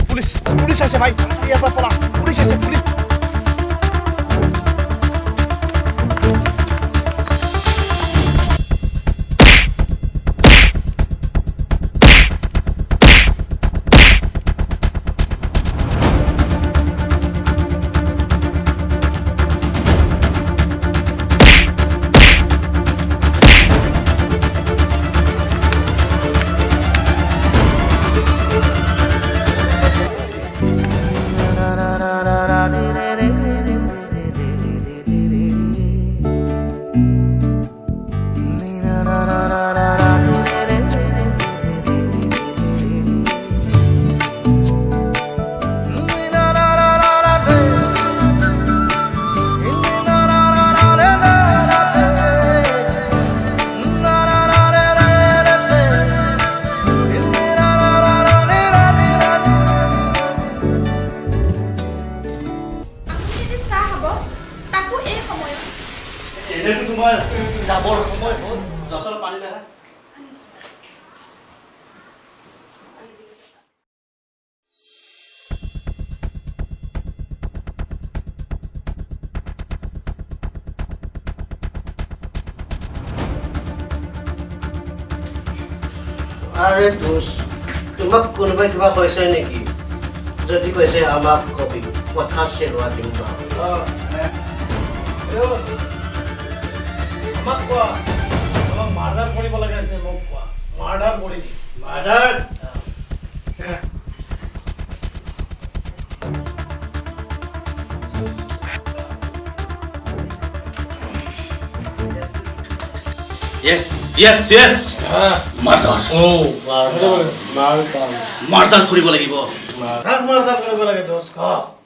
police police আছে ভাই ইয়াৰ পৰা পলা পুলিচ আছে পুলিচ যাবৰ সময় হ'ল জসৰ পানী লাহা আরে দোষ তোমাক কোনোবাই কিবা কৈছে নেকি যদি কৈছে আমাক কবি কথা চেৰুৱা দিম আমাক কোৱা আমাক মাৰ্ডাৰ কৰিব লাগে আছে মোক কোৱা মাৰ্ডাৰ কৰি দি murder yes murder murder murder কৰিব লাগিব মাৰ্ডাৰ কৰিব লাগে দোষ ক